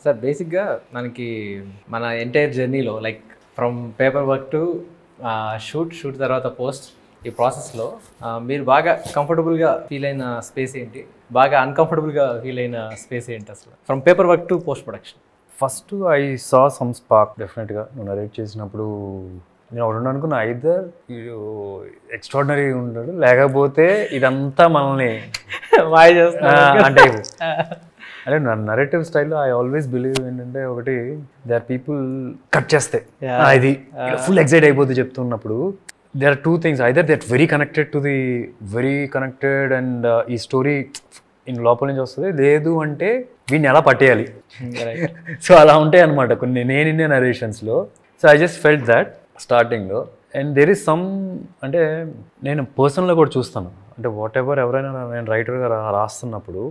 Sir బేసిక్గా మనకి మన ఎంటైర్ జర్నీలో like from paper work to shoot తర్వాత పోస్ట్ ఈ ప్రాసెస్లో మీరు బాగా కంఫర్టబుల్గా ఫీల్ అయిన స్పేస్ ఏంటి, బాగా అన్కంఫర్టబుల్గా ఫీల్ అయిన స్పేస్ ఏంటి అసలు from paper work to post production? First I saw some spark డెఫినెట్గా. నువ్వు నరేట్ చేసినప్పుడు నేను ఒకటి అనుకున్నా, ఐదర్ ఎక్స్ట్రాడినరీ ఉంటాడు లేకపోతే ఇదంతా మనల్ని అంటే అంటే నరేటివ్ స్టైల్లో ఐ ఆల్వేస్ బిలీవ్ ఏంటంటే, ఒకటి దే ఆర్ పీపుల్ కట్ చేస్తే ఇది ఫుల్ ఎక్సైట్ అయిపోతే చెప్తున్నప్పుడు there are two things, either they're very connected to the very connected and ఈ స్టోరీ ఇన్ లోపల నుంచి వస్తుంది, లేదు అంటే వీడిని ఎలా పట్టేయాలి. సో అలా ఉంటాయి అనమాట కొన్ని నేను ఇన్నే నరేషన్స్లో. So I just felt that స్టార్టింగ్లో. అండ్ దెర్ ఈస్ సమ్, అంటే నేను పర్సనల్గా కూడా చూస్తాను, అంటే వాట్ ఎవర్ ఎవరైనా నేను రైటర్గా రాస్తున్నప్పుడు,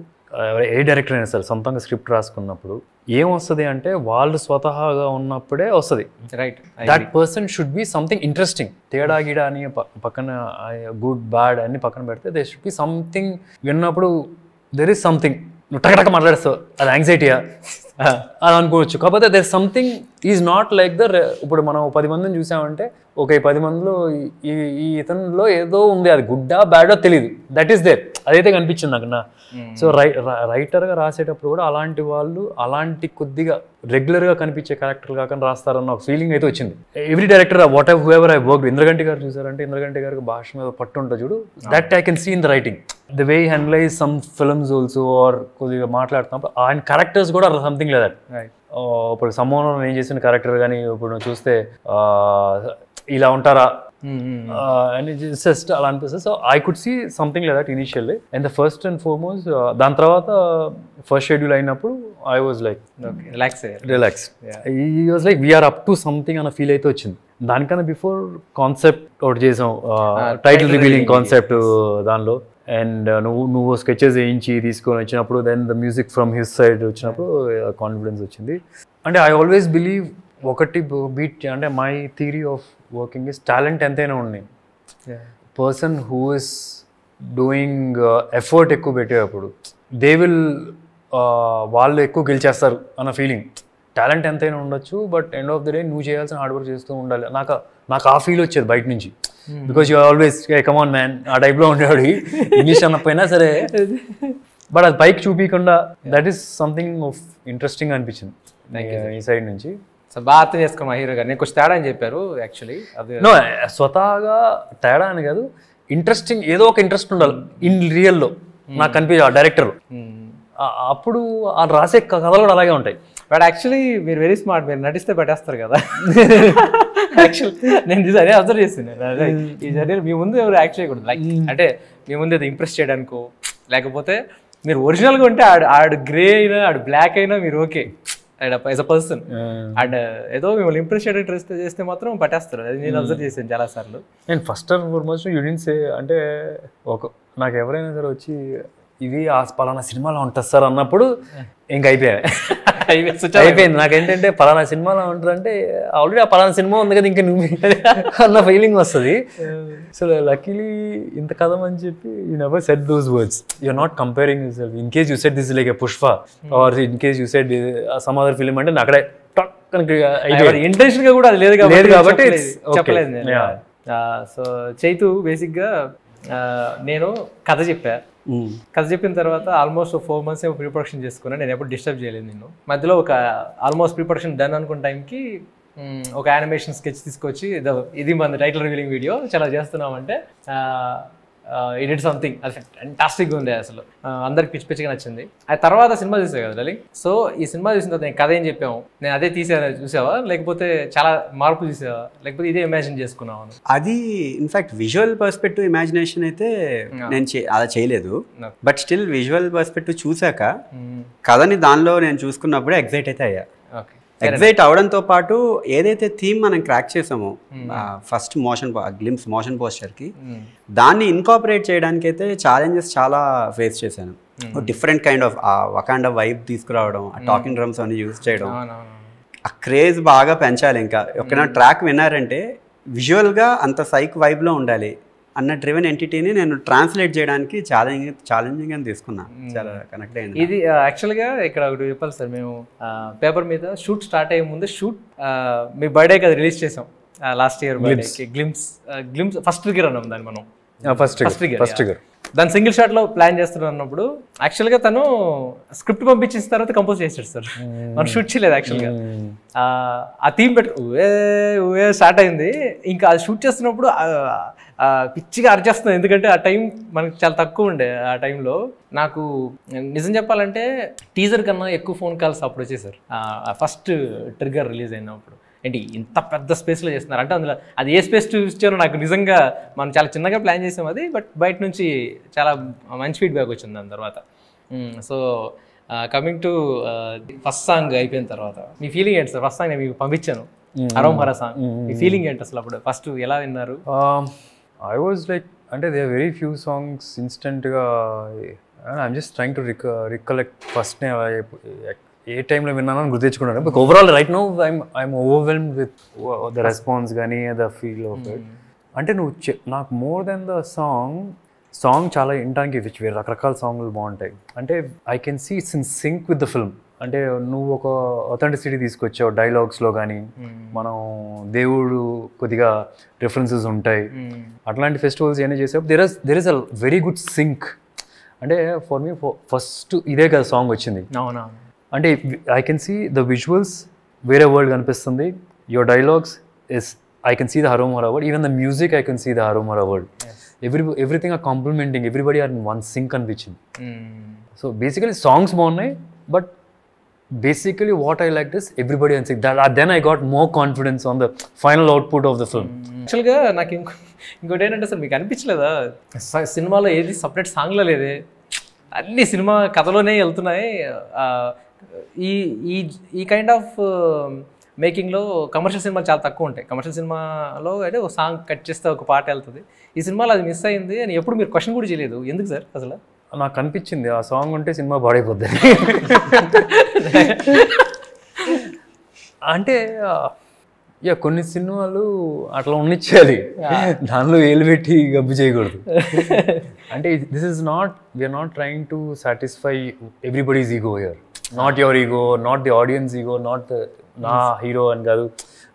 ఏ డైరెక్టర్ అయినా సరే సొంతంగా స్క్రిప్ట్ రాసుకున్నప్పుడు ఏమొస్తుంది అంటే వాళ్ళు స్వతహాగా ఉన్నప్పుడే వస్తుంది. Right, that person should be something interesting. తేడా గిడ అని పక్కన గుడ్ బ్యాడ్ అన్ని పక్కన పెడితే దే షుడ్ బి సంథింగ్. విన్నప్పుడు దెర్ ఈస్ సంథింగ్, నువ్వు టకటక మాట్లాడేస్తావు, అది యాంగ్జైటీయా అది అనుకోవచ్చు. కాకపోతే there something is not like ఇప్పుడు మనం 10 మందిని చూసామంటే ఓకే 10 మందిలో ఈ ఇతనిలో ఏదో ఉంది, అది గుడ్డా బ్యాడో తెలియదు, దట్ ఈస్ దేర్, అదైతే కనిపించింది నాకు. సో రైటర్గా రాసేటప్పుడు కూడా అలాంటి వాళ్ళు అలాంటి కొద్దిగా రెగ్యులర్గా కనిపించే క్యారెక్టర్ కాకుండా రాస్తారన్న ఒక ఫీలింగ్ అయితే వచ్చింది. Every director whatever whoever I worked, ఇంద్రగంటి గారు చూసారంటే ఇంద్రగంటి గారికి భాష మీద పట్టు ఉంటుంది చూడు, that I can see in the writing. The way handles some films also are కొద్దిగా మాట్లాడుతున్నప్పుడు ఆయన క్యారెక్టర్స్ కూడా సంథింగ్ లేదా. ఇప్పుడు సమ్మోహన్ నేను చేసిన క్యారెక్టర్ కానీ ఇప్పుడు నువ్వు చూస్తే ఇలా ఉంటారా అని జస్ట్ అలా అనిపిస్తుంది. So I could see something like that initially. And the first and foremost దాని తర్వాత ఫస్ట్ షెడ్యూల్ అయినప్పుడు ఐ వాజ్ లైక్ రిలాక్స్. ఈ was like we're up to something అన్న ఫీల్ అయితే వచ్చింది. దానికన్నా బిఫోర్ కాన్సెప్ట్ ఒకటి చేసాం, టైటిల్ రివీలింగ్ కాన్సెప్ట్ దానిలో. అండ్ నువ్వు స్కెచెస్ వేయించి తీసుకొని వచ్చినప్పుడు then the music from his side వచ్చినప్పుడు కాన్ఫిడెన్స్ వచ్చింది. అంటే ఐ ఆల్వేస్ బిలీవ్ ఒకటి బీట్, అంటే my theory of working is talent ఎంతైనా ఉన్నాయి, person who is doing effort ఎక్కువ పెట్టేటప్పుడు దే విల్ వాళ్ళు ఎక్కువ గెలిచేస్తారు అన్న ఫీలింగ్. టాలెంట్ ఎంతైనా ఉండొచ్చు, but end of the day నువ్వు చేయాల్సిన హార్డ్ వర్క్ చేస్తూ ఉండాలి. నాకు ఆ ఫీల్ వచ్చేది బయట నుంచి, because you always come on man ఆ టైప్లో ఉండేవాడు, ఇంగ్లీష్ అన్నపోయినా సరే. బట్ అది పైకి చూపించకుండా that is something of interesting అనిపించింది ఈ సైడ్ నుంచి. సో బాగా అర్థం చేసుకో మా హీరో గారు, నేను కొంచెం తేడా అని చెప్పారు యాక్చువల్లీ. అది నో స్వతహాగా తేడా అని కాదు, ఇంట్రెస్టింగ్ ఏదో ఒక ఇంట్రెస్ట్ ఉండాలి ఇన్ రియల్లో నాకు కనిపించే ఆ డైరెక్టర్. అప్పుడు ఆ రాసే కథలు కూడా అలాగే ఉంటాయి. బట్ యాక్చువల్లీ మీరు వెరీ స్మార్ట్, మీరు నటిస్తే పెట్టేస్తారు కదా. యాక్చువల్లీ నేను అదే అబ్జర్వ్ చేస్తున్నాను, ఈ జర్నీ మీ ముందు ఎవరు యాక్ట్ చేయకూడదు. లైక్ అంటే మీ ముందు ఏదో ఇంప్రెస్ చేయడానికో, లేకపోతే మీరు ఒరిజినల్గా ఉంటే ఆడు గ్రే అయినా ఆడు బ్లాక్ అయినా మీరు okay as a person. And ఏదో మిమ్మల్ని ఇంప్రెస్ చేయడానికి చేస్తే మాత్రం పట్టేస్తారు. అది నేను అబ్జర్వ్ చేశాను చాలా సార్లు. నేను ఫస్ట్ అండ్ ఫార్మోస్ట్ యూనియన్స్ అంటే నాకు ఎవరైనా సరే వచ్చి ఇది ఆ పలానా సినిమాలో ఉంటుంది సార్ అన్నప్పుడు ఇంక అయిపోయింది. నాకేంటంటే పలానా సినిమాలో ఉంటుందంటే ఆల్రెడీ ఆ పలానా సినిమా ఉంది కదా ఇంకా నువ్వు అన్న ఫీలింగ్ వస్తుంది. సో లక్కీలీ ఇంత కథం అని చెప్పి you never set those words. You're not comparing yourself. In case you set this like a Pushpa or in case you set some other film అంటే అక్కడే ఇంటెన్షన్ గా కూడా అది లేదు కాబట్టి చెప్పలేదు. సో చైతు బేసిక్గా నేను కథ చెప్పిన తర్వాత ఆల్మోస్ట్ 4 months ఏమో ప్రీ ప్రొడక్షన్ చేసుకున్నాను. నేను ఎప్పుడు డిస్టర్బ్ చేయలేదు. నేను మధ్యలో ఒక ఆల్మోస్ట్ ప్రీ ప్రొడక్షన్ డన్ అనుకున్న టైంకి ఒక యానిమేషన్ స్కెచ్ తీసుకొచ్చి ఇది మన టైటిల్ రివీలింగ్ వీడియో చాలా చేస్తున్నామంటే ఇట్ సంథింగ్ అది ఫ్యాంటాస్టిక్గా ఉంది. అసలు అందరికి పిచ్చి పిచ్చిగా నచ్చింది. ఆ తర్వాత సినిమా చూసావు కదా లలి. సో ఈ సినిమా చూసిన తర్వాత నేను కథ ఏం చెప్పాము, నేను అదే చూసావా లేకపోతే చాలా మార్పులు చూసావా లేకపోతే ఇదే ఇమాజిన్ చేసుకున్నావు? అది ఇన్ఫాక్ట్ విజువల్ పర్స్పెక్టివ్ ఇమాజినేషన్ అయితే నేను అలా చేయలేదు. బట్ స్టిల్ విజువల్ పర్స్పెక్టివ్ చూసాక కథని దానిలో నేను చూసుకున్నప్పుడే ఎగ్జైట్ అయితే అయ్యా. ఎగ్జైట్ అవడంతో పాటు ఏదైతే థీమ్ మనం క్రాక్ చేసామో ఫస్ట్ గ్లిమ్స్ మోషన్ పోస్టర్కి, దాన్ని ఇన్కాపరేట్ చేయడానికి అయితే ఛాలెంజెస్ చాలా ఫేస్ చేశాను. డిఫరెంట్ కైండ్ ఆఫ్ వకాండా వైబ్ తీసుకురావడం, ఆ టాకింగ్ డ్రమ్స్ అన్ని యూజ్ చేయడం, ఆ క్రేజ్ బాగా పెంచాలి. ఇంకా ఒక ట్రాక్ విన్నారంటే విజువల్గా అంత సైక్ వైబ్లో ఉండాలి, అన్న డ్రివెన్ ఎంటిటీని నేను ట్రాన్స్లేట్ చేయడానికి ఛాలెంజింగ్ అని తీసుకున్నా. చాలా కనెక్ట్ అయింది. ఇది యాక్చువల్గా ఇక్కడ ఒకటి చెప్పాలి సార్, మేము పేపర్ మీద షూట్ స్టార్ట్ అయ్యే ముందు మీ బర్త్డేకి అది రిలీజ్ చేసాం లాస్ట్ ఇయర్ బర్త్డేకి. గ్లిమ్స్ ఫస్ట్ ట్రిగర్ అన్నాం దాన్ని మనం. ఫస్ట్ ట్రిగర్ దాని సింగిల్ షాట్ లో ప్లాన్ చేస్తున్నప్పుడు యాక్చువల్గా తను స్క్రిప్ట్ పంపించిన తర్వాత కంపోజ్ చేసాడు సార్. మనం షూట్ చేయలేదు యాక్చువల్గా. ఆ థీమ్ ఊవే స్టార్ట్ అయింది. ఇంకా అది షూట్ చేస్తున్నప్పుడు పిచ్చిగా అర్చేస్తుంది, ఎందుకంటే ఆ టైం మనకి చాలా తక్కువ ఉండే. ఆ టైంలో నాకు నిజం చెప్పాలంటే టీజర్ కన్నా ఎక్కువ ఫోన్ కాల్స్ అప్పుడు వచ్చేసారు ఫస్ట్ ట్రిగర్ రిలీజ్ అయినప్పుడు. ఏంటి ఇంత పెద్ద స్పేస్లో చేస్తున్నారు అంటే, అందులో అది ఏ స్పేస్ చూపించారో నాకు నిజంగా, మనం చాలా చిన్నగా ప్లాన్ చేసాం అది, బట్ బయట నుంచి చాలా మంచి ఫీడ్బ్యాక్ వచ్చింది దాని తర్వాత. So coming to first song అయిపోయిన తర్వాత మీ ఫీలింగ్ ఏంటి సార్? ఫస్ట్ సాంగ్ నేను మీకు పంపించాను, హరోం హరా సాంగ్. మీ ఫీలింగ్ ఏంటి అసలు అప్పుడు ఫస్ట్ ఎలా విన్నారు? ఐ వాజ్ లైక్, అంటే దే వెరీ ఫ్యూ సాంగ్స్ ఇన్స్టెంట్గా I'm just trying to recollect ఫస్ట్నే ఏ టైంలో విన్నానని గుర్తు తెచ్చుకున్నాను. But overall right now I'm overwhelmed with the response కానీ ద ఫీల్ ఆఫ్ ఇట్. అంటే నాకు మోర్ దెన్ ద సాంగ్ చాలా వినడానికి వేరే రకరకాల సాంగ్లు బాగుంటాయి. అంటే I can see it's in sync with the film. అంటే నువ్వు ఒక అథెంటిసిటీ తీసుకొచ్చావు డైలాగ్స్లో కానీ, మనం దేవుడు కొద్దిగా రిఫరెన్సెస్ ఉంటాయి. అట్లాంటి ఫెస్టివల్స్ ఏమైనా చేసావు, there is a very good sync. అంటే ఫర్ మీ ఫస్ట్ ఇదే కదా సాంగ్ వచ్చింది. అవునా? అంటే I can see the visuals, వేరే వరల్డ్ కనిపిస్తుంది. Your dialogues is I can see the Harom Hara world. Even the music I can see the Harom Hara world. Everything are complimenting, everybody are in one sync అనిపించింది. So basically songs బాగున్నాయి, but basically what I liked is everybody and then I got more confidence on the final output of the film. యాక్చువల్గా నాకు ఇంకోటి ఏంటంటే sir, మీకు అనిపించలేదా సినిమాలో ఏది సపరేట్ సాంగ్లో లేదే, అన్ని సినిమా కథలోనే వెళ్తున్నాయి. ఈ కైండ్ ఆఫ్ మేకింగ్లో కమర్షియల్ సినిమాలు చాలా తక్కువ ఉంటాయి. కమర్షియల్ సినిమాలో అంటే ఒక సాంగ్ కట్ చేస్తే ఒక పాట వెళ్తుంది. ఈ సినిమాలో అది మిస్ అయింది అని ఎప్పుడు మీరు క్వశ్చన్ కూడా చేయలేదు, ఎందుకు సార్? అసలు నాకు అనిపించింది ఆ సాంగ్ ఉంటే సినిమా పాడైపోద్ది. అంటే కొన్ని సినిమాలు అట్లా ఉన్నిచ్చేది, దానిలో ఏలు పెట్టి గబ్బు చేయకూడదు. అంటే this is not, we're not trying to satisfy everybody's ego here. Not your ego, not the audience ego, not నా హీరో అని కాదు,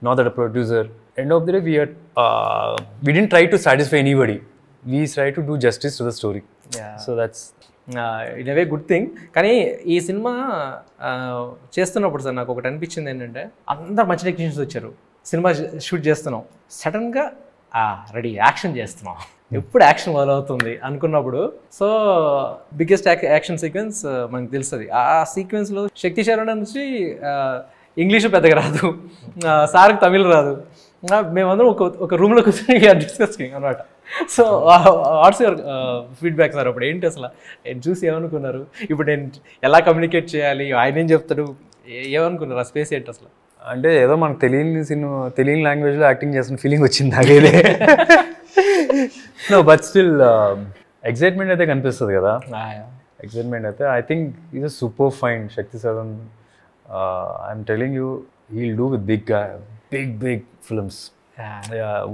not that producer. End of the day we didn't try to satisfy anybody. We try to do justice to the story. So that's in way good thing. కానీ ఈ cinema చేస్తున్నప్పుడు sir నాకు ఒకటి అనిపించింది ఏంటంటే, అందరు మంచి టెక్నీషియన్స్ వచ్చారు, సినిమా షూట్ చేస్తున్నాం, సడన్గా రెడీ యాక్షన్ చేస్తున్నాం, ఎప్పుడు యాక్షన్ మొదలవుతుంది అనుకున్నప్పుడు, సో బిగ్గెస్ట్ యాక్షన్ సీక్వెన్స్ మనకు తెలుస్తుంది. ఆ సీక్వెన్స్లో శక్తి శరణ నుంచి ఇంగ్లీషు పెద్దగా రాదు, సార్కి తమిళ్ రాదు, మేమందరం ఒక రూమ్లో కూర్చొని డిస్కసింగ్ అనమాట. So what's your feedback sir? అప్పుడు ఏంటి అసలు నేను చూసి ఏమనుకున్నారు? ఇప్పుడు నేను ఎలా కమ్యూనికేట్ చేయాలి, ఆయన ఏం చెప్తాడు, ఏమనుకున్నారు? ఆ స్పేస్ ఏంటి అసలు? అంటే ఏదో మనకు తెలియని లాంగ్వేజ్లో యాక్టింగ్ చేస్తున్న ఫీలింగ్ వచ్చింది నాకేదే. నో బట్ స్టిల్ ఎక్సైట్మెంట్ అయితే కనిపిస్తుంది కదా. ఎక్సైట్మెంట్ అయితే I think is a super fine Shakti Saran. I'm telling you, he'll do with big films.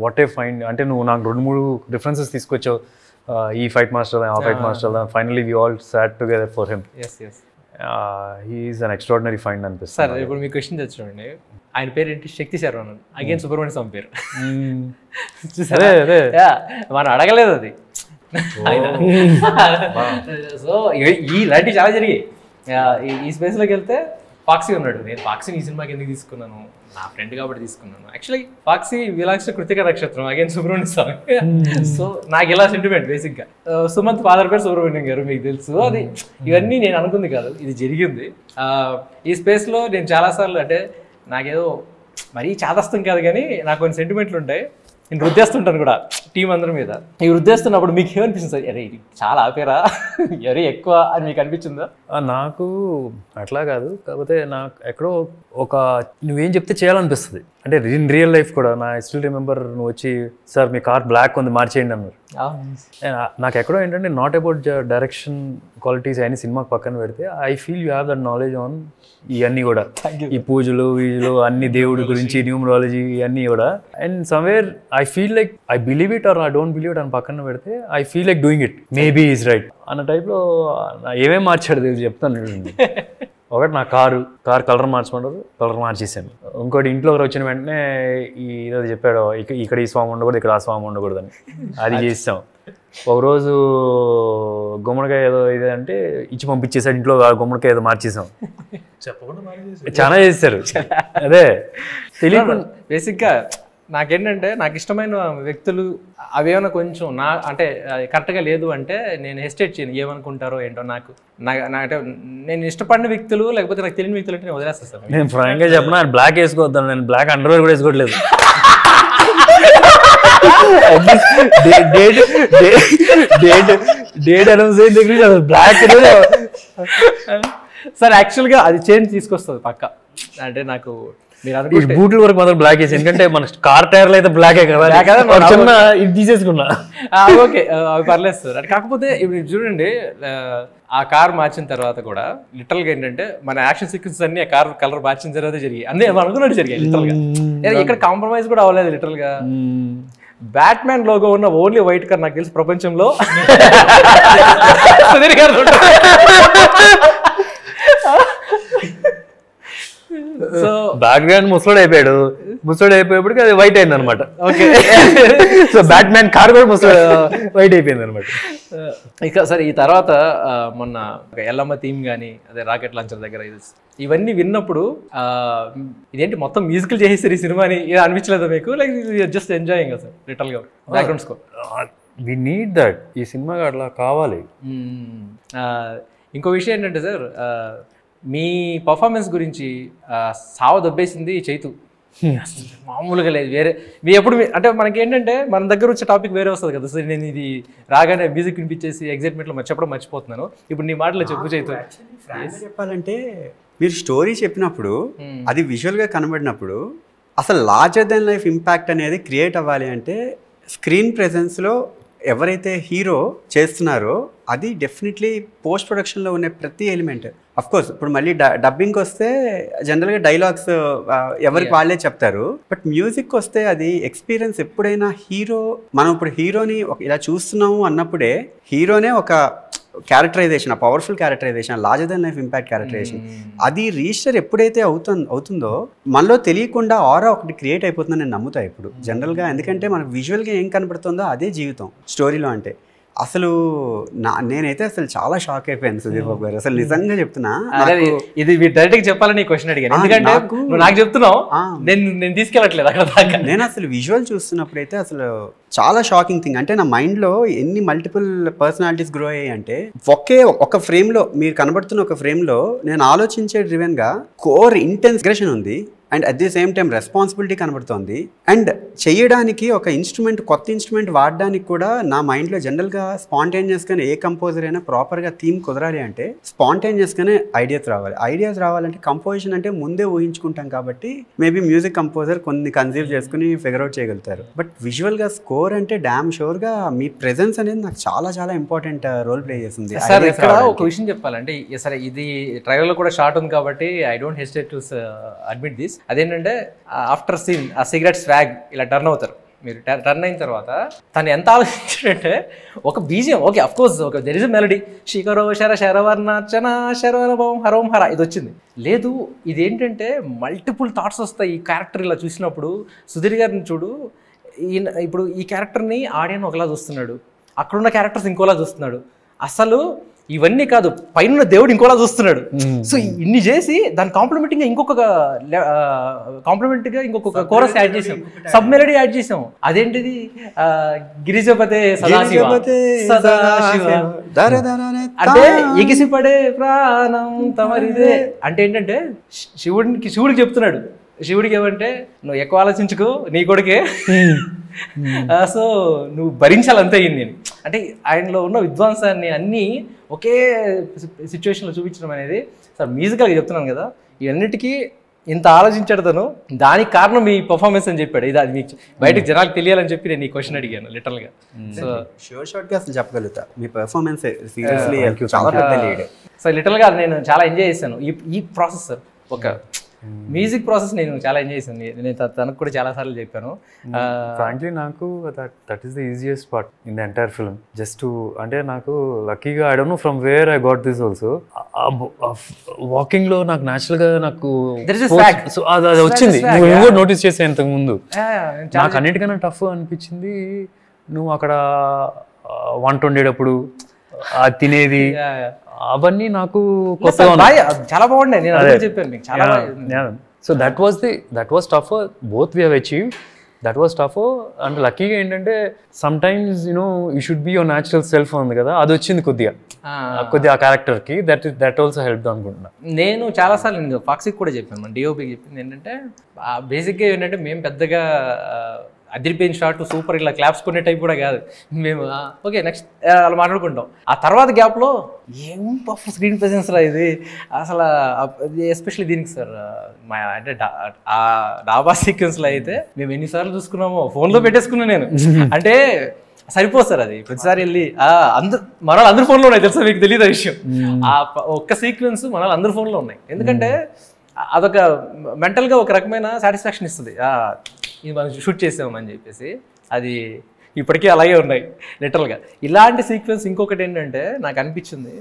What a fine. అంటే నువ్వు నాకు 2-3 రిఫరెన్సెస్ తీసుకొచ్చావు, ఈ ఫైట్ మాస్టర్, ఆ fight master, finally we all sat together for him. He is an extraordinary find అనిపిస్తుంది. Sir ఇప్పుడు మీ question తెచ్చుకోండి, ఆయన పేరు ఏంటి? శక్తి శర్వణన్, అగైన్ సుబ్రహ్మణ్య స్వామి పేరు. మనం అడగలేదు అది. సో ఇలాంటివి చాలా జరిగాయి. ఈ స్పేస్లోకి వెళ్తే ఫాక్సీ ఉన్నాడు. నేను ఫాక్సీని ఈ సినిమాకి ఎందుకు తీసుకున్నాను, నా ఫ్రెండ్ కాబట్టి తీసుకున్నాను. యాక్చువల్లీ ఫాక్సీ విలాక్ష కృతిక నక్షత్రం, అగైన్ సుబ్రహ్మణ్య స్వామి. సో నాకు ఇలా సెంటిమెంట్ బేసిక్గా. సుమంత్ ఫాదర్ పేరు సుబ్రహ్మణ్యం గారు, మీకు తెలుసు. అది ఇవన్నీ నేను అనుకుంది కాదు, ఇది జరిగింది. ఈ స్పేస్లో నేను చాలాసార్లు, అంటే నాకేదో మరీ చాదస్తం కాదు కానీ నాకు కొన్ని సెంటిమెంట్లు ఉంటాయి, నేను వృద్ధేస్తుంటాను కూడా టీం అందరి మీద. ఈ వృద్ధేస్తున్నప్పుడు మీకు ఏమనిపిస్తుంది సార్? అరే ఇది చాలా ఆపేరా, ఎవరి ఎక్కువ అని మీకు అనిపించిందా? నాకు అట్లా కాదు, కాకపోతే నాకు ఎక్కడో ఒక నువ్వేం చెప్తే చేయాలనిపిస్తుంది. అంటే ఇన్ రియల్ లైఫ్ కూడా నా స్టిల్ రిమెంబర్ నువ్వు వచ్చి సార్ మీ కార్ బ్లాక్ ఉంది మార్చేయండి అన్నారు. నాకు ఎక్కడో ఏంటంటే నాట్ అబౌట్ డైరెక్షన్ క్వాలిటీస్ అని సినిమాకి పక్కన పెడితే I feel you have that knowledge on ఇవన్నీ కూడా, ఈ పూజలు వీజులు అన్ని దేవుడి గురించి న్యూమరాలజీ ఇవన్నీ కూడా. And somewhere I feel like I believe it or I don't believe it అని పక్కన పెడితే I feel like doing it, maybe is right అన్న టైప్లో ఏమేమి మార్చాడు తెలిసి చెప్తాను. ఒకటి నా కార్ కలర్ మార్చమంటారు, కలర్ మార్చేసాను. ఇంకోటి ఇంట్లో వచ్చిన వెంటనే ఏదో చెప్పాడు ఇక్కడ ఈ స్వామి ఉండకూడదు, ఇక్కడ ఆ స్వామి ఉండకూడదు అని, అది చేసాం. ఒకరోజు గుమ్మడికాయ ఏదో ఇదే అంటే ఇచ్చి పంపించేసాడు, ఇంట్లో గుమ్మడికాయ ఏదో మార్చేసాం. చాలా చేస్తారు. అదే తెలియదు. బేసిక్గా నాకేంటంటే నాకు ఇష్టమైన వ్యక్తులు అవేమైనా కొంచెం నా అంటే కరెక్ట్గా లేదు అంటే నేను హెసిటేట్ చేయను, ఏమనుకుంటారో ఏంటో. నాకు అంటే నేను ఇష్టపడిన వ్యక్తులు లేకపోతే నాకు తెలియని వ్యక్తులు అంటే నేను వదిలేస్తాను సార్. నేను ఫ్రాంక్గా చెప్పిన బ్లాక్ వేసుకోవద్దాను, నేను బ్లాక్ అండర్వేర్ కూడా వేసుకోవట్లేదు. డేట్ అనౌన్స్ అయిన దగ్గర బ్లాక్ సార్ యాక్చువల్గా అది చేంజ్ తీసుకొస్తుంది పక్క. అంటే నాకు బూట్ల వరకు మాత్రం బ్లాక్ వేసి, ఎందుకంటే మన కార్ టైర్లు అయితే బ్లాకే కదా, చిన్న ఇది తీసేసుకున్నా. ఓకే అవి పర్లేదు సార్. అంటే కాకపోతే ఇప్పుడు చూడండి, ఆ కార్ మార్చిన తర్వాత కూడా లిటరల్ గా ఏంటంటే మన యాక్షన్ సీక్వెన్స్ అన్ని ఆ కార్ కలర్ మార్చిన తర్వాత జరిగాయి, అన్నీ అనుకున్నట్టు జరిగాయి లిటరల్ గా. ఇక్కడ కాంప్రమైజ్ కూడా అవ్వలేదు లిటరల్ గా. బ్యాట్మ్యాన్ లోగో ఉన్న ఓన్లీ వైట్ కార్ నాకు తెలిసి ప్రపంచంలో సుధీర్ గారు. సో బ్యాక్గ్రౌండ్ ముసలోడు అయిపోయేప్పటికి అది వైట్ అయింది అనమాట. ఓకే, సో బ్యాట్మ్యాన్ కార్ కూడా ముసలోడు వైట్ అయిపోయింది అనమాట. ఇక సరే ఈ తర్వాత మొన్న ఎల్లమ్మ థీమ్ కానీ అదే రాకెట్ లాంచర్ దగ్గర ఇవన్నీ విన్నప్పుడు ఇదేంటి మొత్తం మ్యూజికల్ చేసేసారు ఈ సినిమాని అనిపించలేదా మీకు? Like just enjoying sir literal గా background score. We need that, ఈ సినిమాకి అట్లా కావాలి. ఇంకో విషయం ఏంటంటే సార్, మీ పర్ఫార్మెన్స్ గురించి సావ దొబ్బేసింది చైతు. మామూలుగా లేదు. వేరే మీ ఎప్పుడు అంటే మనకి ఏంటంటే మన దగ్గర వచ్చే టాపిక్ వేరే వస్తుంది కదా సార్. నేను ఇది రాగానే మ్యూజిక్ వినిపించేసి ఎగ్జైట్మెంట్లో చెప్పడం మర్చిపోతున్నాను. ఇప్పుడు నీ మాటలో చెప్పు చైతు. చెప్పాలంటే మీరు స్టోరీ చెప్పినప్పుడు అది విజువల్గా కనబడినప్పుడు అసలు లార్జర్ దెన్ లైఫ్ ఇంపాక్ట్ అనేది క్రియేట్ అవ్వాలి అంటే స్క్రీన్ ప్రెజెన్స్లో ఎవరైతే హీరో చేస్తున్నారో అది డెఫినెట్లీ పోస్ట్ ప్రొడక్షన్లో ఉన్న ప్రతి ఎలిమెంట్. అఫ్ కోర్స్ ఇప్పుడు మళ్ళీ డబ్బింగ్కి వస్తే జనరల్గా డైలాగ్స్ ఎవరికి వాళ్ళే చెప్తారు, బట్ మ్యూజిక్ వస్తే అది ఎక్స్పీరియన్స్. ఎప్పుడైనా హీరో మనం ఇప్పుడు హీరోని ఇలా చూస్తున్నాము అన్నప్పుడే హీరోనే ఒక క్యారెక్టరైజేషన్, ఆ powerful characterization, larger than life impact characterization అది రిజిస్టర్ ఎప్పుడైతే అవుతుందో మనలో తెలియకుండా ఆరా ఒకటి క్రియేట్ అయిపోతుందని నేను నమ్ముతా ఇప్పుడు జనరల్గా. ఎందుకంటే మనకు విజువల్గా ఏం కనపడుతుందో అదే జీవితం స్టోరీలో. అంటే అసలు నేనైతే అసలు చాలా షాక్ అయిపోయాను సుధీర్ బాబు గారు, అసలు నిజంగా చెప్తున్నా. ఇది డైరెక్ట్ గా చెప్పాలని క్వశ్చన్ అడిగాను, ఎందుకంటే నువ్వు నాకు చెప్తున్నావు, నేను తీసుకెళ్ళట్లేదు అక్కడ దాకా. నేను అసలు విజువల్ చూస్తున్నప్పుడు అయితే అసలు చాలా షాకింగ్ థింగ్. అంటే నా మైండ్లో ఎన్ని మల్టిపుల్ పర్సనాలిటీస్ గ్రో అయ్యాయి అంటే ఒక ఫ్రేమ్లో మీరు కనబడుతున్న ఒక ఫ్రేమ్లో నేను ఆలోచించే డ్రివెన్గా కోర్ ఇంటెన్స్గ్రేషన్ ఉంది and at the same time responsibility కనబడుతోంది. అండ్ చేయడానికి ఒక ఇన్స్ట్రుమెంట్, కొత్త ఇన్స్ట్రుమెంట్ వాడడానికి కూడా నా మైండ్లో జనరల్గా స్పాంటేనియస్గానే ఏ కంపోజర్ అయినా ప్రాపర్గా థీమ్ కుదరాలి అంటే స్పాంటేనియస్గానే ఐడియాస్ రావాలంటే కంపోజిషన్ అంటే ముందే ఊహించుకుంటాం కాబట్టి మేబీ మ్యూజిక్ కంపోజర్ కొన్ని కన్సీవ్ చేసుకుని ఫిగర్ అవుట్ చేయగలుగుతారు. బట్ విజువల్గా స్కోర్ అంటే డామ్ షూర్గా మీ ప్రెజెన్స్ అనేది నాకు చాలా చాలా ఇంపార్టెంట్ రోల్ ప్లే చేస్తుంది. సార్ ఇక్కడ ఒక విషయం చెప్పాలంటే, సరే ఇది ట్రైలర్లో కూడా షార్ట్ ఉంది కాబట్టి I don't hesitate to admit this. అదేంటంటే ఆఫ్టర్ సీన్ ఆ సిగరెట్ స్వాగ్ ఇలా టర్న్ అవుతారు, మీరు టర్న్ అయిన తర్వాత తను ఎంత ఆలోచించాడంటే ఒక బీజియం, ఓకే అఫ్ కోర్స్ ఒక దెర్ ఇస్ ఎ మెలడీ, శిఖరో శర శరవర్ణర్చన శరవరభవం హరోం హర ఇది వచ్చింది. లేదు ఇదేంటంటే మల్టిపుల్ థాట్స్ వస్తాయి ఈ క్యారెక్టర్ ఇలా చూసినప్పుడు. సుధీర్ గారిని చూడు, ఇప్పుడు ఈ క్యారెక్టర్ని ఆడియన్ ఒకలా చూస్తున్నాడు, అక్కడున్న క్యారెక్టర్స్ ఇంకోలా చూస్తున్నాడు. అసలు ఇవన్నీ కాదు, పైన దేవుడు ఇంకోలా చూస్తున్నాడు. సో ఇన్ని చేసి దాని కాంప్లిమెంట్గా ఇంకొక కోరస్ యాడ్ చేసాం, సబ్ మెలడీ యాడ్ చేసాం. అదేంటిది గిరిజపతే సదాశివ అంటే ఎగిసిపడే ప్రాణం తమరిదే అంటే ఏంటంటే శివుడికి చెప్తున్నాడు. శివుడికి ఏమంటే నువ్వు ఎక్కువ ఆలోచించుకో, నీ కొడుకే, సో నువ్వు భరించాలంతే అయింది అని. అంటే ఆయనలో ఉన్న విద్వాంసాన్ని అన్నీ ఒకే సిచ్యువేషన్లో చూపించడం అనేది సార్ మ్యూజికల్గా చెప్తున్నాను కదా, ఇవన్నిటికీ ఇంత ఆలోచించాడు తను, దానికి కారణం మీ పర్ఫార్మెన్స్ అని చెప్పాడు. ఇది అది మీకు బయటకు జనాలకు తెలియాలని చెప్పి నేను ఈ క్వశ్చన్ అడిగాను లిటరల్గా. సో షోర్ట్గా అసలు చెప్పగలుగుతా మీ పర్ఫార్మెన్స్ సీరియస్లీ చాలా పెద్ద లీడ్. సో లిటరల్గా నేను చాలా ఎంజాయ్ చేశాను ఈ ప్రాసెస్ సార్. ఒక మ్యూజిక్ ప్రాసెస్ నేను చాలా ఎంజాయ్ చేశాను. నేను తనకు కూడా చాలా సార్లు చెప్పాను. ఫ్రాంక్లీ నాకు that is the easiest part in the entire film. Just అంటే నాకు లక్కీగా I don't know from where I got this also. Walking లో నాకు న్యాచురల్ గా నాకు అది వచ్చింది. నువ్వు కూడా నోటీస్ చేసే ఇంతకు ముందు. నాకు అన్నిటికన్నా టఫ్ అనిపించింది నువ్వు అక్కడ వంట వండేటప్పుడు తినేది అవన్నీ నాకు కొత్తగా చాలా బాగుండే. నేను చెప్పాను మీకు చాలా. So that was tough. Both we have achieved. That was tough. And లక్కీగా ఏంటంటే some times you know you should be your natural self ఉంది కదా, అది వచ్చింది కొద్దిగా ఆ క్యారెక్టర్కి. దట్ ఆల్సో హెల్ప్ అనుకుంటున్నా. నేను చాలాసార్లు నేను ఫాక్సీకి కూడా చెప్పాను, మన డిఓపికి చెప్పింది ఏంటంటే బేసిక్గా ఏంటంటే మేము పెద్దగా అదిరిపోయిన షాట్ సూపర్ ఇలా క్లాప్స్ కొనే టైప్ కూడా కాదు మేము. ఓకే నెక్స్ట్ అలా మాట్లాడుకుంటాం. ఆ తర్వాత గ్యాప్లో ఏం పఫ్ స్క్రీన్ ప్రెజెన్స్ రా ఇది అసలు. ఎస్పెషల్లీ దీనికి సార్ మా అంటే ఆ డాబా సీక్వెన్స్లో అయితే మేము ఎన్నిసార్లు చూసుకున్నామో ఫోన్లో పెట్టేసుకున్నాను నేను. అంటే సరిపోదు సార్ అది. ప్రతిసారి వెళ్ళి మన అందరి ఫోన్లో ఉన్నాయి తెలుసా మీకు తెలియదు ఆ విషయం. ఆ ఒక్క సీక్వెన్స్ మన అందరి ఫోన్లో ఉన్నాయి. ఎందుకంటే అదొక మెంటల్గా ఒక రకమైన సాటిస్ఫాక్షన్ ఇస్తుంది. ఇది మనం షూట్ చేసామని చెప్పేసి. అది ఇప్పటికీ అలాగే ఉన్నాయి లిటరల్గా. ఇలాంటి సీక్వెన్స్ ఇంకొకటి ఏంటంటే నాకు అనిపించింది,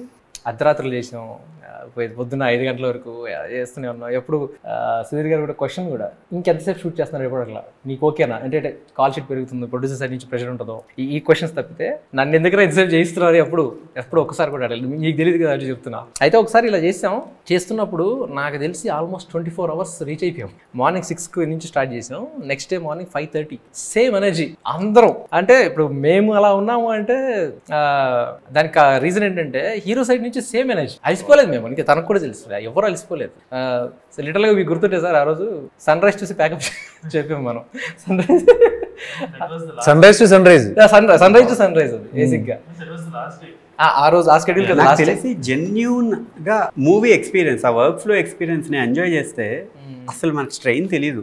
అర్ధరాత్రులు చేసాం, పొద్దున్న 5 గంటల వరకు చేస్తూనే ఉన్నాం. ఎప్పుడు సుధీర్ గారు కూడా క్వశ్చన్ కూడా ఇంకెంతసేపు షూట్ చేస్తున్నారు ఎప్పుడు అట్లా నీకు ఓకేనా అంటే కాల్ షీట్ పెరుగుతుంది, ప్రొడ్యూసర్ సైడ్ నుంచి ప్రెషర్ ఉంటుందో, ఈ క్వశ్చన్స్ తప్పితే నన్ను ఎందుకు ఎంతసేపు చేయిస్తున్నారు ఎప్పుడు ఒక్కసారి కూడా అడగలేదు. మీకు తెలియదు కదా అంటే చెప్తున్నా. అయితే ఒకసారి ఇలా చేస్తున్నప్పుడు నాకు తెలిసి ఆల్మోస్ట్ 24 అవర్స్ రీచ్ అయిపోయాం. మార్నింగ్ 6 నుంచి స్టార్ట్ చేసాం, next day morning 5:30. Same energy అందరం. అంటే ఇప్పుడు మేము అలా ఉన్నాము అంటే దానికి రీజన్ ఏంటంటే హీరో సైడ్ నుంచి సేమ్ ఎనర్జీ. అలిసిపోలేదు మేము, ఇంకా తనకు కూడా తెలుసు ఎవరు అలిసిపోలేదు. లిటరల్గా మీకు గుర్తుంటే సార్ ఆ రోజు సన్ రైజ్ చూసి ప్యాకప్ చెప్పాము మనం. Sunrise to sunrise అది బేసిక్గా ఆ రోజు ఆ షెడ్యూల్ కదా. నాకు తెలిసి జెన్యూన్ గా మూవీ ఎక్స్పీరియన్స్, ఆ వర్క్ ఫ్లో ఎక్స్పీరియన్స్ ని ఎంజాయ్ చేస్తే అసలు మనకు స్ట్రెయిన్ తెలియదు.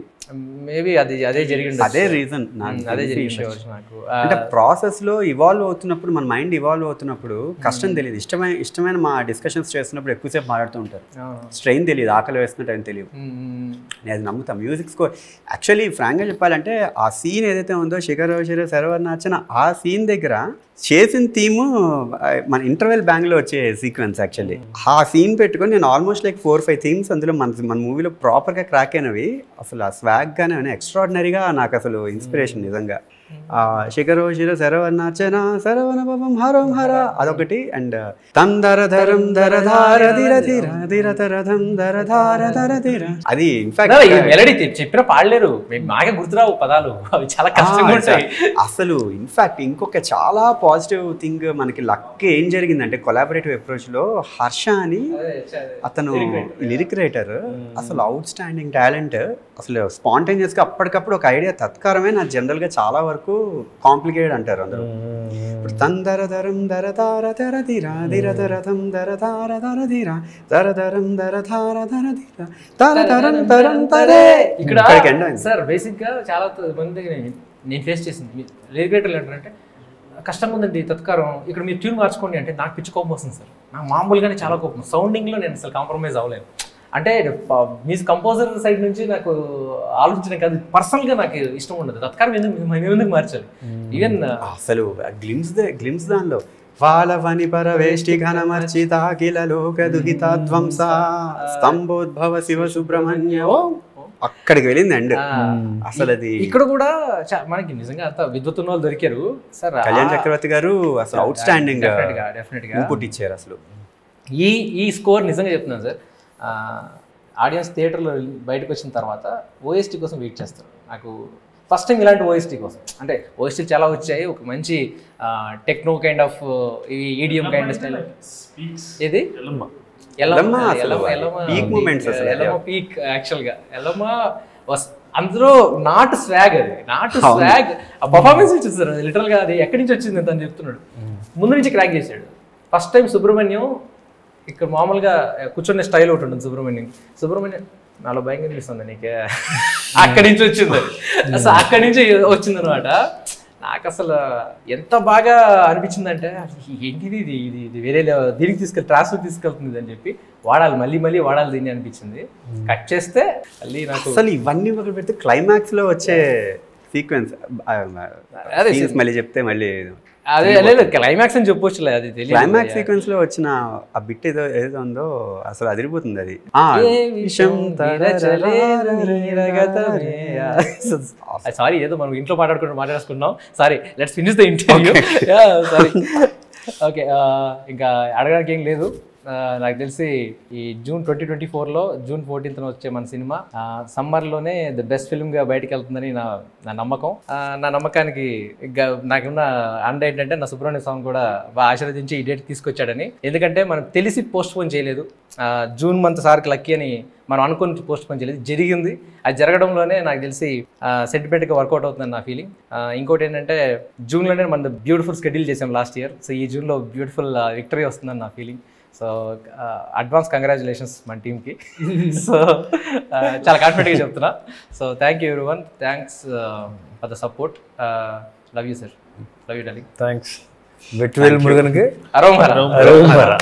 మేబీ అదే జరిగింది. అదే రీజన్ అదే జరిగింది నాకు. అంటే ప్రాసెస్ లో ఇవాల్వ్ అవుతున్నప్పుడు, మన మైండ్ ఇవాల్వ్ అవుతున్నప్పుడు కష్టం తెలియదు. ఇష్టమైన మా డిస్కషన్స్ చేస్తున్నప్పుడు ఎక్కువసేపు మాట్లాడుతూ ఉంటారు. స్ట్రెయిన్ తెలియదు, ఆకలి వేస్తున్న టైం తెలియదు. నేను అది నమ్ముతాను. మ్యూజిక్ స్కోర్ యాక్చువల్లీ ఫ్రాంక్గా చెప్పాలంటే ఆ సీన్ ఏదైతే ఉందో శిఖర్ సర్వర్నాచన, ఆ సీన్ దగ్గర చేసిన థీము మన ఇంటర్వెల్ బ్యాంగ్లో వచ్చే సీక్వెన్స్. యాక్చువల్లీ ఆ సీన్ పెట్టుకొని నేను ఆల్మోస్ట్ లైక్ 4-5 థీమ్స్ అందులో మన మూవీలో ప్రాపర్గా క్రాక్ అయినవి. అసలు ఆ స్వాగ్ గానే ఎక్స్ట్రాడినరీగా నాకు అసలు ఇన్స్పిరేషన్ నిజంగా. శిఖరో శిర శరవనాచన శరవణ పవం హరం హర అదొకటి. అండ్ తందరధరం దరధార ధిర ధిర ధిరధరధం దరధార ధర ధిర, అది ఇన్ఫాక్ట్ మెలడీ చెప్పిన పాడలేరు, మాకే గుర్తురావు పదాలు, అవి చాలా కష్టంగా ఉంటాయి అసలు. ఇన్ఫాక్ట్ ఇంకొక చాలా పాజిటివ్ థింగ్ మనకి లక్ ఏం జరిగిందంటే కొలాబరేటివ్ అప్రోచ్ లో హర్ష అని అతను లిరిక్ రైటర్, అసలు అవుట్ స్టాండింగ్ టాలెంట్. అసలు స్పాంటేనియస్ గా అప్పటికప్పుడు ఒక ఐడియా తత్కారమే. నాకు జనరల్ గా చాలా వరకు కాంప్లికేటెడ్ అంటారు అందరూ. ఇప్పుడు తందరధరం దరధార ధర ధిర ధిరధరధం దరధార ధర ధిర దరధరం దరధార ధర ధిర దరధరం దరం తరే. ఇక్కడ సార్ బేసిక్ గా చాలా మంది నేను ఫేస్ చేసింది లిరిక్ రైటర్లు ఏంటంటే కష్టంగా ఉందండి తత్కారం, ఇక్కడ మీరు ట్యూన్ మార్చుకోండి అంటే నాకు పిచ్చి కోపం వస్తుంది సార్. నాకు మామూలుగానే చాలా కోపం. సౌండింగ్లో నేను అసలు కాంప్రమైజ్ అవ్వలేను. అంటే మ్యూజిక్ కంపోజర్ సైడ్ నుంచి నాకు ఆలోచించడం కాదు, పర్సనల్గా నాకు ఇష్టం ఉండదు. తత్కారం ఎందుకు మార్చాలి. ఈవెన్ అసలు గ్లిమ్స్ దానిలో వాలవని పరవేష్టి ఘనమర్చిత అఖిల లోక దుహితాధ్వంస స్తంభోద్భవ శివ సుబ్రహ్మణ్య అక్కడికి వెళ్ళింది అండ్ అసలు అది. ఇక్కడ కూడా మనకి నిజంగా అంత విద్వత్తున్న వాళ్ళు దొరికారు సార్. కళ్యాణ్ చక్రవర్తి గారు అసలు అవుట్ స్టాండింగ్ డెఫినెట్గా ఇన్పుట్ ఇచ్చారు. అసలు ఈ స్కోర్ నిజంగా చెప్తున్నాను సార్, ఆడియన్స్ థియేటర్లో బయటకు వచ్చిన తర్వాత ఓఎస్టీ కోసం వెయిట్ చేస్తారు. నాకు ఫస్ట్ టైం ఇలాంటి ఓఎస్టీ కోసం, అంటే ఓఎస్టీ చాలా వచ్చాయి, ఒక మంచి techno kind of ఈడియం kind of style. ఇది పీక్ యాక్చువల్గా ఎల్లమ్మ అందులో నాట్ స్వాగ్, అది నాట్ స్వాగ్ ఆ పర్ఫార్మెన్స్ ఇచ్చింది సార్. లిటరల్గా అది ఎక్కడి నుంచి వచ్చింది అని తను చెప్తున్నాడు. ముందు నుంచి క్రాక్ చేశాడు. ఫస్ట్ టైం సుబ్రహ్మణ్యం ఇక్కడ మామూలుగా కూర్చునే స్టైల్ ఒకటి ఉంటుంది సుబ్రహ్మణ్యం నాలో భయం కనిపిస్తుంది నీకే. అక్కడి నుంచి వచ్చింది, అసలు అక్కడి నుంచి వచ్చింది అనమాట. నాకు అసలు ఎంత బాగా అనిపించిందంటే ఏంటిది ఇది ఇది ఇది వేరే దీనికి ట్రాన్స్ఫర్ తీసుకెళ్తుంది అని చెప్పి వాడాలి, మళ్ళీ మళ్ళీ వాడాలి దీన్ని అనిపించింది. కట్ చేస్తే మళ్ళీ నాకు అసలు ఇవన్నీ ఒకటి పెడితే క్లైమాక్స్ లో వచ్చే సీక్వెన్స్ అదే మళ్ళీ చెప్తే మళ్ళీ అదే లేదు క్లైమాక్స్ అని చెప్పొచ్చులే, అది తెలియదు. క్లైమాక్స్ సీక్వెన్స్ లో వచ్చిన ఆ బిట్ ఏదో ఏదో ఉందో అసలు అదిరిపోతుంది అది. సారీ ఏదో మనం ఇంట్లో మాట్లాడేసుకున్నాం. Sorry, let's finish the interview. Sorry. Okay, ఇంకా అడగడానికి ఏం లేదు. నాకు తెలిసి ఈ జూన్ 2024లో June 14th వచ్చే మన సినిమా సమ్మర్లోనే ద బెస్ట్ ఫిల్మ్గా బయటకు వెళ్తుందని నా నమ్మకం. నా నమ్మకానికి నాకున్న అండ ఏంటంటే నా సుబ్రహ్మణ్య స్వామి కూడా బాగా ఆశీర్వదించి ఈ డేట్ తీసుకొచ్చాడని. ఎందుకంటే మనం తెలిసి పోస్ట్ పోన్ చేయలేదు, జూన్ మంత్ సార్కి లక్కీ అని మనం అనుకుని పోస్ట్ పోన్ చేయలేదు, జరిగింది. అది జరగడంలోనే నాకు తెలిసి సెంటిమెంట్గా వర్కౌట్ అవుతుందని నా ఫీలింగ్. ఇంకోటి ఏంటంటే జూన్లోనే మనం బ్యూటిఫుల్ షెడ్యూల్ చేసాం లాస్ట్ ఇయర్. సో ఈ జూన్లో బ్యూటిఫుల్ విక్టరీ వస్తుందని నా ఫీలింగ్. సో అడ్వాన్స్ కంగ్రాచులేషన్స్ మన టీమ్కి. సో చాలా కాన్ఫిడెంట్గా చెప్తున్నా. So thank you everyone, thanks for the support. Love you sir, love you darling. Thanks. Vetrivel మురుగన్కి అరోమరా.